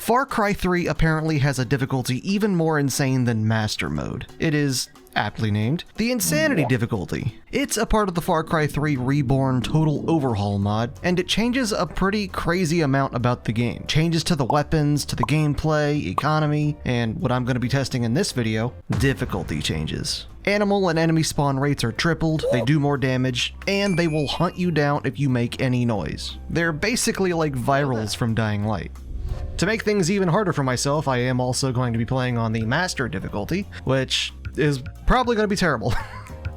Far Cry 3 apparently has a difficulty even more insane than Master Mode. It is, aptly named, the Insanity difficulty. It's a part of the Far Cry 3 Reborn Total Overhaul mod, and it changes a pretty crazy amount about the game. Changes to the weapons, to the gameplay, economy, and what I'm going to be testing in this video, difficulty changes. Animal and enemy spawn rates are tripled, they do more damage, and they will hunt you down if you make any noise. They're basically like virals from Dying Light. To make things even harder for myself, I am also going to be playing on the Master difficulty, which is probably going to be terrible.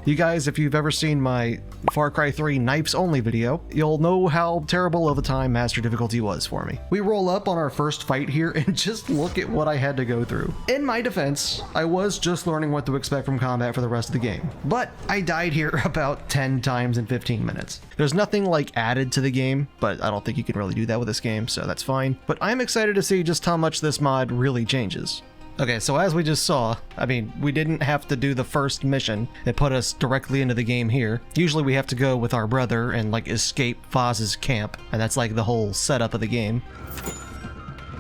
You guys, if you've ever seen my Far Cry 3 Knives Only video, you'll know how terrible of a time Master difficulty was for me. We roll up on our first fight here and just look at what I had to go through. In my defense, I was just learning what to expect from combat for the rest of the game, but I died here about 10 times in 15 minutes. There's nothing like added to the game, but I don't think you can really do that with this game, so that's fine. But I'm excited to see just how much this mod really changes. Okay, so as we just saw, I mean, we didn't have to do the first mission. It put us directly into the game here. Usually we have to go with our brother and like escape Foz's camp, and that's like the whole setup of the game.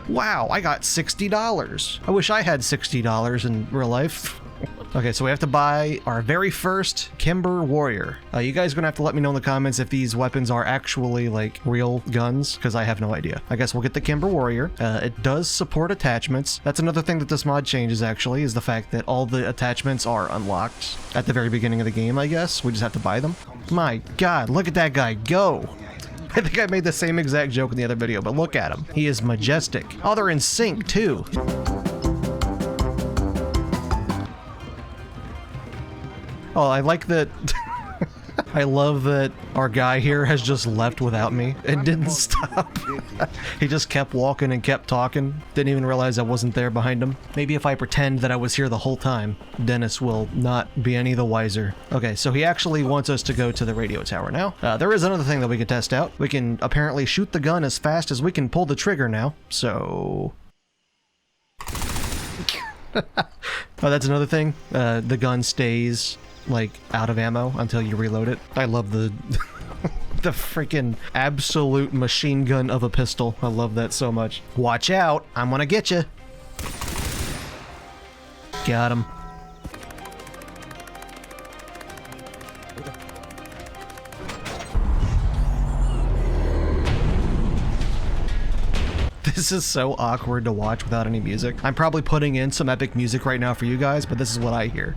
Wow, I got $60. I wish I had $60 in real life. Okay, so we have to buy our very first Kimber Warrior. You guys are gonna have to let me know in the comments if these weapons are actually like real guns, because I have no idea. I guess we'll get the Kimber Warrior. It does support attachments. That's another thing that this mod changes actually, is the fact that all the attachments are unlocked at the very beginning of the game, I guess. We just have to buy them. My God, look at that guy go. I think I made the same exact joke in the other video, but look at him. He is majestic. Oh, they're in sync too. Oh, I like that. I love that our guy here has just left without me and didn't stop. He just kept walking and kept talking. Didn't even realize I wasn't there behind him. Maybe if I pretend that I was here the whole time, Dennis will not be any the wiser. Okay, so he actually wants us to go to the radio tower now. There is another thing that we can test out. We can apparently shoot the gun as fast as we can pull the trigger now, so... Oh, that's another thing. The gun stays like out of ammo until you reload it. I love the the freaking absolute machine gun of a pistol. I love that so much. Watch out, I'm gonna get you. Got him. This is so awkward to watch without any music. I'm probably putting in some epic music right now for you guys, but this is what I hear.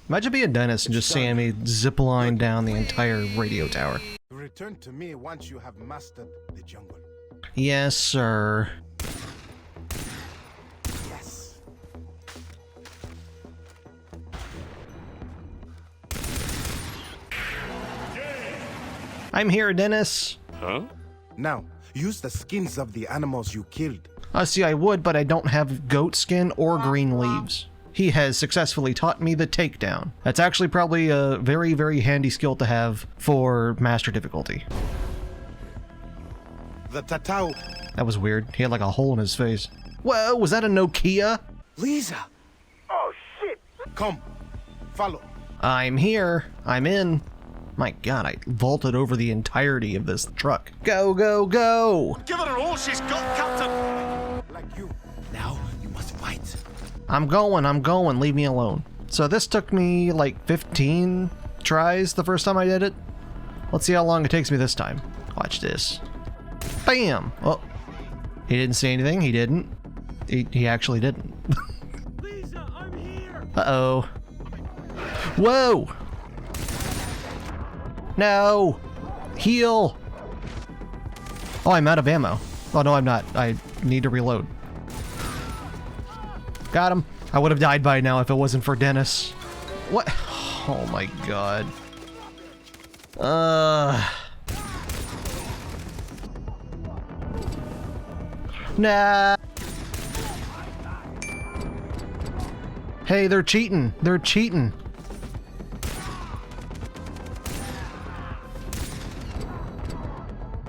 Imagine being Dennis and just seeing me zipline down the entire radio tower. Return to me once you have mastered the jungle. Yes, sir. Yes. I'm here, Dennis. Huh? Now, use the skins of the animals you killed. See, I would, but I don't have goat skin or green leaves. He has successfully taught me the takedown. That's actually probably a very, very handy skill to have for Master difficulty. The Tatau. That was weird. He had like a hole in his face. Whoa, was that a Nokia? Lisa. Oh, shit. Come. Follow. I'm here. I'm in. My God, I vaulted over the entirety of this truck. Go, go, go! Give her all she's got, Captain! Like you. Now you must fight. I'm going, leave me alone. So this took me like 15 tries the first time I did it. Let's see how long it takes me this time. Watch this. Bam! Oh, he didn't say anything, he didn't. He actually didn't. Lisa, I'm here! Uh-oh. Whoa! No! Heal! Oh, I'm out of ammo. Oh, no, I'm not. I need to reload. Got him. I would have died by now if it wasn't for Dennis. What? Oh my God. Nah. Hey, they're cheating. They're cheating.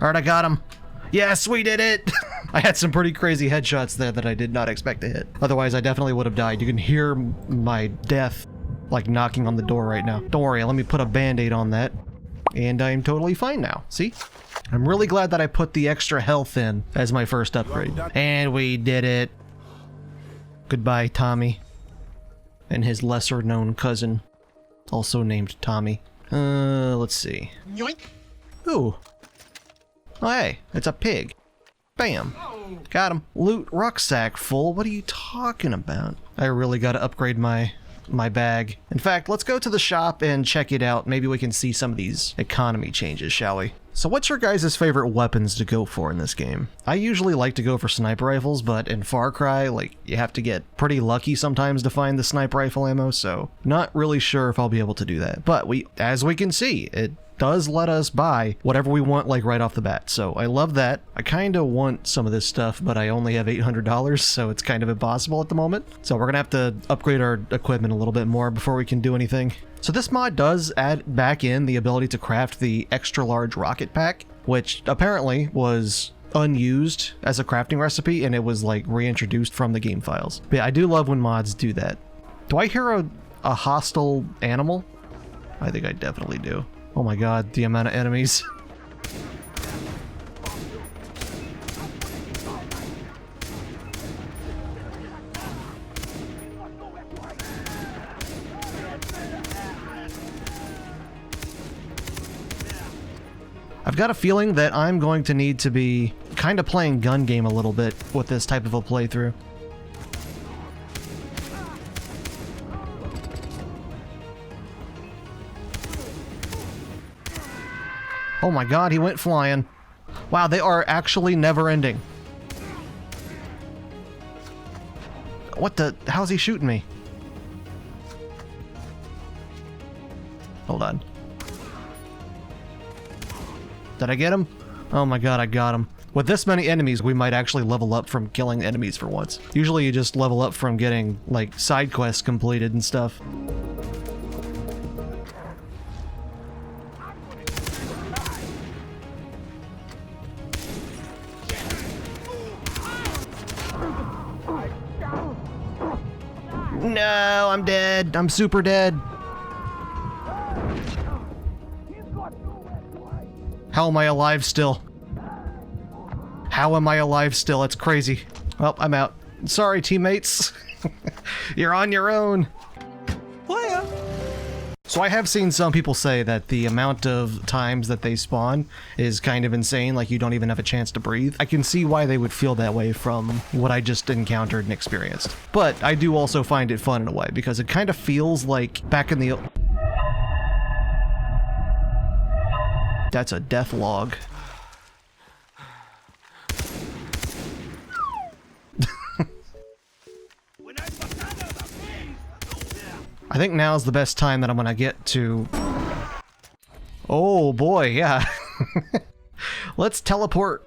Alright, I got him. Yes, we did it! I had some pretty crazy headshots there that I did not expect to hit. Otherwise, I definitely would have died. You can hear my death, like, knocking on the door right now. Don't worry, let me put a band-aid on that. and I'm totally fine now. See? I'm really glad that I put the extra health in as my first upgrade. And we did it. Goodbye, Tommy. And his lesser-known cousin, also named Tommy. Let's see. Yoink. Ooh. Oh, hey, it's a pig. Bam. Got him. Loot rucksack full. What are you talking about? I really gotta upgrade my bag. In fact, let's go to the shop and check it out. Maybe we can see some of these economy changes, shall we? So what's your guys' favorite weapons to go for in this game? I usually like to go for sniper rifles, but in Far Cry, like, you have to get pretty lucky sometimes to find the sniper rifle ammo, so not really sure if I'll be able to do that. But as we can see, it does let us buy whatever we want, like, right off the bat. So I love that. I kind of want some of this stuff, but I only have $800, so it's kind of impossible at the moment. So we're gonna have to upgrade our equipment a little bit more before we can do anything. So this mod does add back in the ability to craft the extra large rocket pack, which apparently was unused as a crafting recipe, and it was like reintroduced from the game files. But yeah, I do love when mods do that. Do I hear a hostile animal? I think I definitely do. Oh my god, the amount of enemies. I've got a feeling that I'm going to need to be kind of playing gun game a little bit with this type of a playthrough. Oh my god, he went flying. Wow, they are actually never ending. What the? How's he shooting me? Hold on. Did I get him? Oh my god, I got him. With this many enemies, we might actually level up from killing enemies for once. Usually you just level up from getting, like, side quests completed and stuff. No, I'm dead. I'm super dead. How am I alive still? How am I alive still? That's crazy. Well, I'm out. Sorry, teammates. You're on your own. So I have seen some people say that the amount of times that they spawn is kind of insane, like you don't even have a chance to breathe. I can see why they would feel that way from what I just encountered and experienced. But I do also find it fun in a way, because it kind of feels like back in the... That's a death log. I think now's the best time that I'm gonna get to... Oh boy, yeah. Let's teleport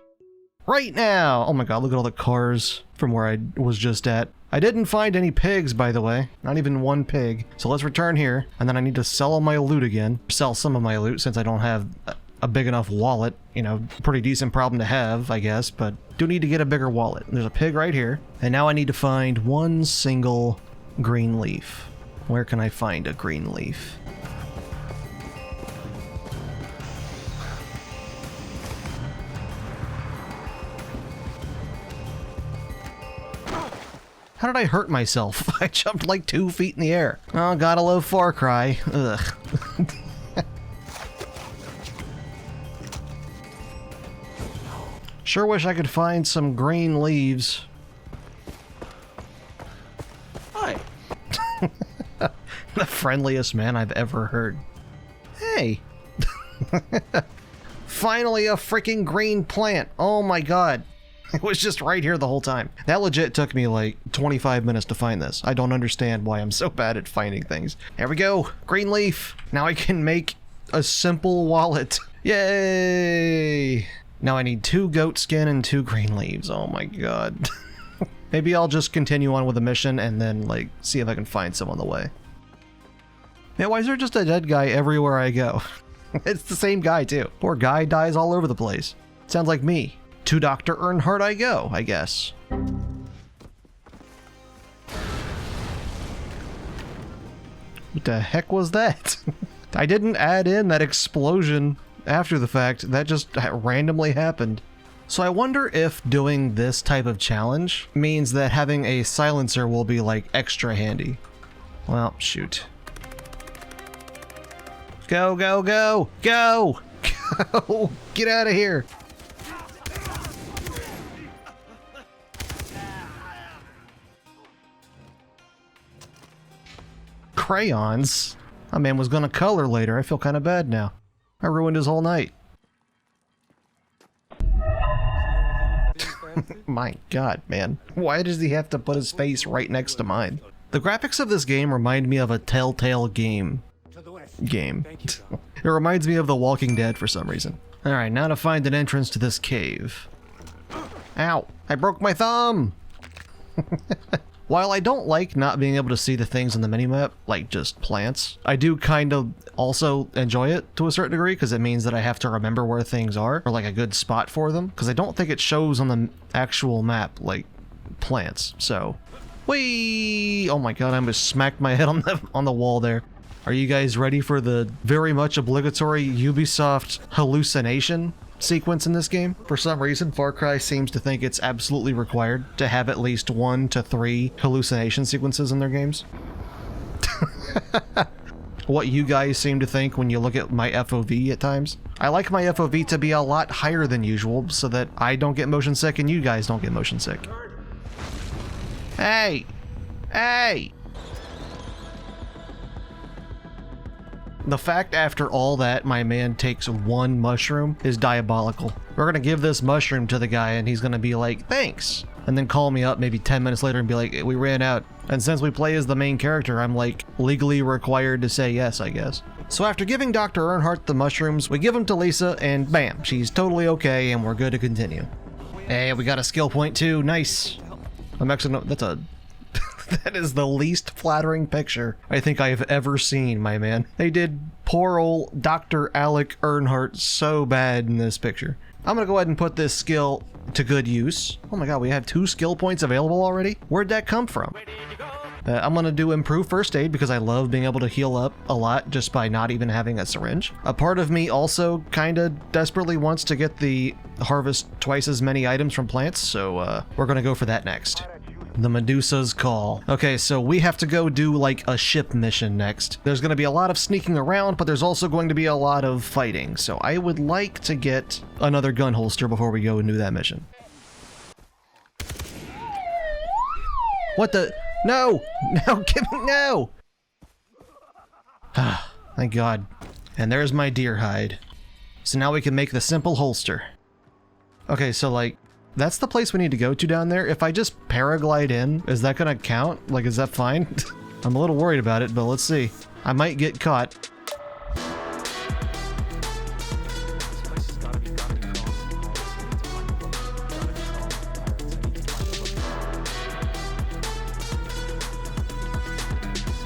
right now. Oh my god, look at all the cars from where I was just at. I didn't find any pigs, by the way. Not even one pig. So let's return here, and then I need to sell all my loot again. Sell some of my loot since I don't have a big enough wallet. You know, pretty decent problem to have, I guess, but do need to get a bigger wallet. There's a pig right here. And now I need to find one single green leaf. Where can I find a green leaf? How did I hurt myself? I jumped like 2 feet in the air. Oh, gotta love Far Cry. Ugh. Sure wish I could find some green leaves. Hi. The friendliest man I've ever heard. Hey. Finally a freaking green plant. Oh my god. It was just right here the whole time. That legit took me like 25 minutes to find this. I don't understand why I'm so bad at finding things. There we go. Green leaf. Now I can make a simple wallet. Yay. Now I need 2 goat skin and 2 green leaves. Oh my god. Maybe I'll just continue on with the mission and then, like, see if I can find some on the way. Man, why is there just a dead guy everywhere I go? It's the same guy, too. Poor guy dies all over the place. Sounds like me. To Dr. Earnhardt I go, I guess. What the heck was that? I didn't add in that explosion after the fact. That just randomly happened. So I wonder if doing this type of challenge means that having a silencer will be like extra handy. Well, shoot. Go, go, go, go! Go! Get out of here! Crayons? My man was gonna color later. I feel kind of bad now. I ruined his whole night. My god, man. Why does he have to put his face right next to mine? The graphics of this game remind me of a Telltale game. It reminds me of The Walking Dead for some reason. Alright, now to find an entrance to this cave. Ow! I broke my thumb! While I don't like not being able to see the things on the minimap, like just plants, I do kind of also enjoy it to a certain degree because it means that I have to remember where things are, or like a good spot for them, because I don't think it shows on the actual map, like plants, so... Whee! Oh my god, I almost smacked my head on the wall there. Are you guys ready for the very much obligatory Ubisoft hallucination sequence in this game? For some reason, Far Cry seems to think it's absolutely required to have at least 1 to 3 hallucination sequences in their games. What you guys seem to think when you look at my FOV at times. I like my FOV to be a lot higher than usual so that I don't get motion sick and you guys don't get motion sick. Hey! Hey! The fact after all that my man takes 1 mushroom is diabolical. We're gonna give this mushroom to the guy and he's gonna be like, thanks! And then call me up maybe 10 minutes later and be like, we ran out. And since we play as the main character, I'm like legally required to say yes, I guess. So after giving Dr. Earnhardt the mushrooms, we give them to Lisa and bam, she's totally okay and we're good to continue. Hey, we got a skill point too, nice. I'm actually, that's a... That is the least flattering picture I think I have ever seen, my man. They did poor old Dr. Alec Earnhardt so bad in this picture. I'm gonna go ahead and put this skill to good use. Oh my god, we have 2 skill points available already? Where'd that come from? I'm gonna do improve first aid because I love being able to heal up a lot just by not even having a syringe. A part of me also kinda desperately wants to get the harvest twice as many items from plants, so we're gonna go for that next. The Medusa's Call. Okay, so we have to go do like a ship mission next. There's going to be a lot of sneaking around, but there's also going to be a lot of fighting. So I would like to get another gun holster before we go and do that mission. What the? No! No, give me, no! Ah, thank God. And there's my deer hide. So now we can make the simple holster. Okay, so like, that's the place we need to go to down there. If I just paraglide in, is that gonna count? Like, is that fine? I'm a little worried about it, but let's see. I might get caught.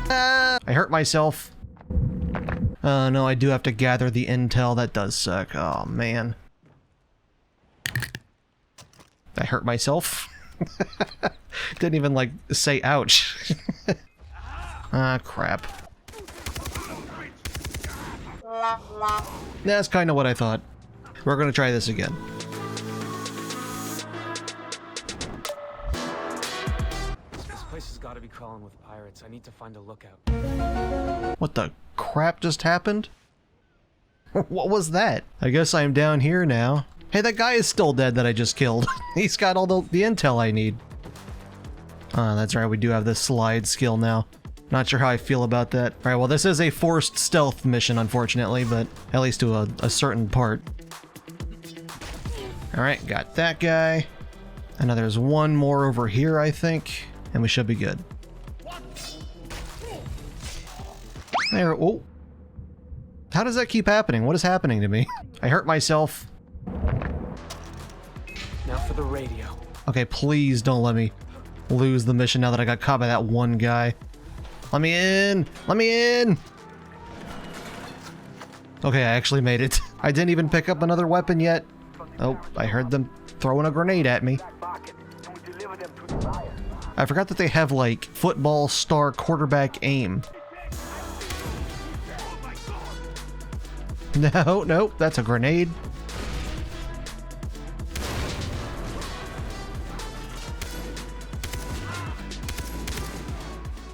Ah, I hurt myself. No, I do have to gather the intel. That does suck. Oh, man. I hurt myself. Didn't even, like, say ouch. Ah, crap. That's kind of what I thought. We're gonna try this again. This place has got to be crawling with pirates. I need to find a lookout. What the crap just happened? What was that? I guess I'm down here now. Hey, that guy is still dead that I just killed. He's got all the intel I need. That's right, we do have this slide skill now. Not sure how I feel about that. Alright, well this is a forced stealth mission, unfortunately, but at least to a certain part. Alright, got that guy. And now there's one more over here, I think, and we should be good. There, oh. How does that keep happening? What is happening to me? I hurt myself. Now for the radio. Okay, please don't let me lose the mission now that I got caught by that one guy. Let me in! Let me in! Okay, I actually made it. I didn't even pick up another weapon yet. Oh, I heard them throwing a grenade at me. I forgot that they have, like, football star quarterback aim. No, nope, that's a grenade.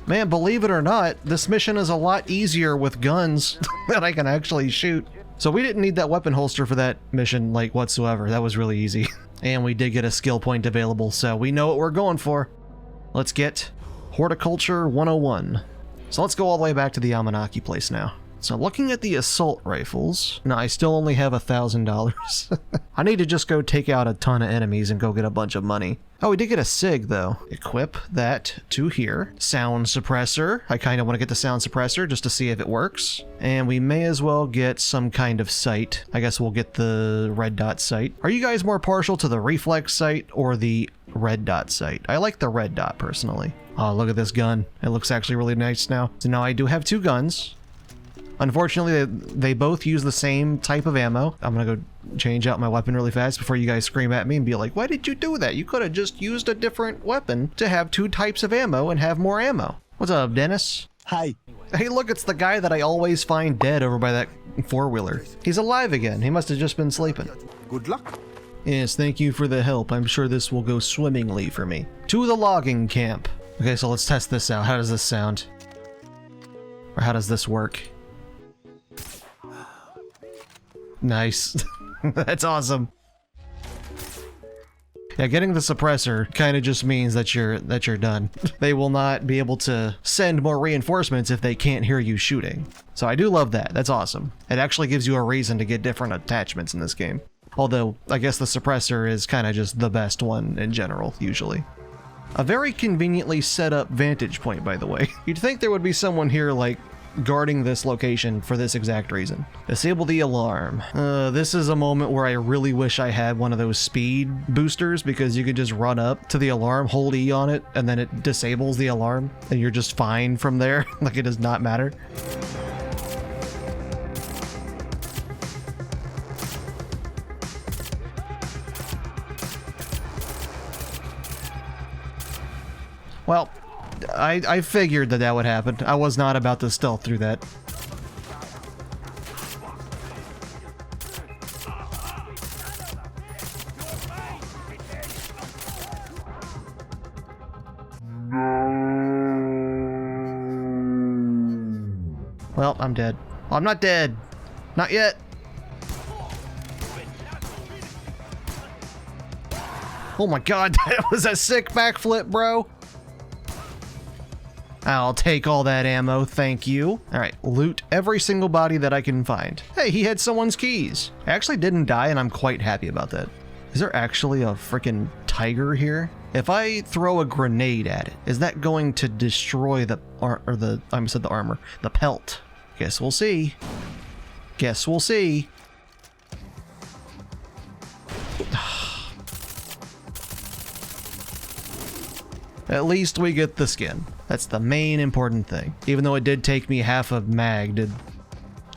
Man, believe it or not, this mission is a lot easier with guns that I can actually shoot. So we didn't need that weapon holster for that mission, like, whatsoever. That was really easy. And we did get a skill point available, so we know what we're going for. Let's get Horticulture 101. So let's go all the way back to the Amanaki place now. So looking at the assault rifles, now I still only have $1,000. I need to just go take out a ton of enemies and go get a bunch of money. Oh, we did get a SIG though. Equip that to here. Sound suppressor. I kind of want to get the sound suppressor just to see if it works. And we may as well get some kind of sight. I guess we'll get the red dot sight. Are you guys more partial to the reflex sight or the red dot sight? I like the red dot personally. Oh, look at this gun. It looks actually really nice now. So now I do have 2 guns. Unfortunately, they both use the same type of ammo. I'm gonna go change out my weapon really fast before you guys scream at me and be like, why did you do that? You could have just used a different weapon to have 2 types of ammo and have more ammo. What's up, Dennis? Hi. Hey, look, it's the guy that I always find dead over by that 4-wheeler. He's alive again. He must have just been sleeping. Good luck. Yes, thank you for the help. I'm sure this will go swimmingly for me. To the logging camp. Okay, so let's test this out. How does this sound? Or how does this work? Nice. That's awesome. Yeah, getting the suppressor kind of just means that you're done. They will not be able to send more reinforcements if they can't hear you shooting. So I do love that. That's awesome. It actually gives you a reason to get different attachments in this game. Although, I guess the suppressor is kind of just the best one in general, usually. A very conveniently set up vantage point, by the way. You'd think there would be someone here, like, guarding this location for this exact reason. Disable the alarm. This is a moment where I really wish I had one of those speed boosters, because you could just run up to the alarm, hold E on it, and then it disables the alarm, and you're just fine from there. Like, it does not matter. Well, I figured that would happen. I was not about to stealth through that. Well, I'm dead. Well, I'm not dead. Not yet. Oh my god, that was a sick backflip, bro. I'll take all that ammo, thank you. Alright, loot every single body that I can find. Hey, he had someone's keys. I actually didn't die, and I'm quite happy about that. Is there actually a freaking tiger here? If I throw a grenade at it, is that going to destroy the armor, the pelt? Guess we'll see. Guess we'll see. At least we get the skin. That's the main important thing. Even though it did take me half a mag to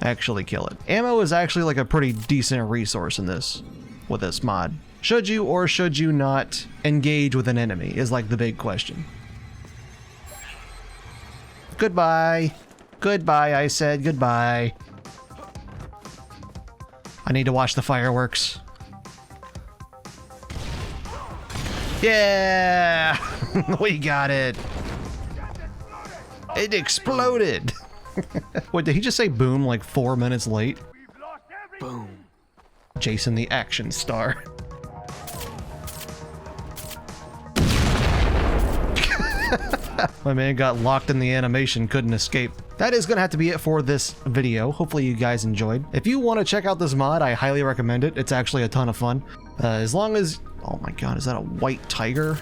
actually kill it. Ammo is actually like a pretty decent resource in this, with this mod. Should you or should you not engage with an enemy is like the big question. Goodbye. Goodbye, I said goodbye. I need to watch the fireworks. Yeah! We got it! It exploded! Wait, did he just say boom like 4 minutes late? Boom. Jason the action star. My man got locked in the animation, couldn't escape. That is gonna have to be it for this video. Hopefully you guys enjoyed. If you want to check out this mod, I highly recommend it. It's actually a ton of fun. As long as... Oh my god, is that a white tiger?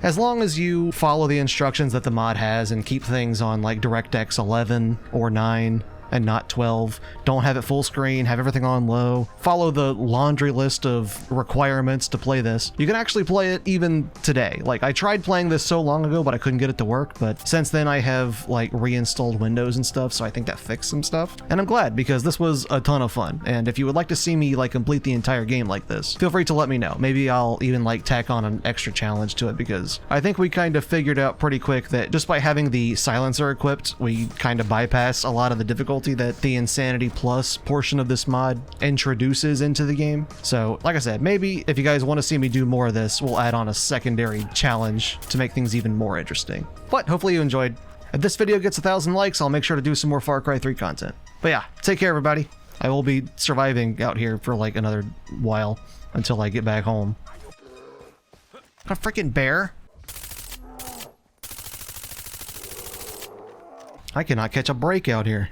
As long as you follow the instructions that the mod has and keep things on like DirectX 11 or 9, and not 12. Don't have it full screen, have everything on low. Follow the laundry list of requirements to play this. You can actually play it even today. Like, I tried playing this so long ago, but I couldn't get it to work. But since then I have like reinstalled Windows and stuff, so I think that fixed some stuff. And I'm glad, because this was a ton of fun. And if you would like to see me like complete the entire game like this, feel free to let me know. Maybe I'll even like tack on an extra challenge to it, because I think we kind of figured out pretty quick that just by having the silencer equipped, we kind of bypass a lot of the difficulty that the Insanity Plus portion of this mod introduces into the game. So like I said, maybe if you guys want to see me do more of this, we'll add on a secondary challenge to make things even more interesting. But hopefully you enjoyed. If this video gets 1,000 likes, I'll make sure to do some more Far Cry 3 content. But yeah, take care everybody. I will be surviving out here for like another while until I get back home. A freaking bear? I cannot catch a break out here.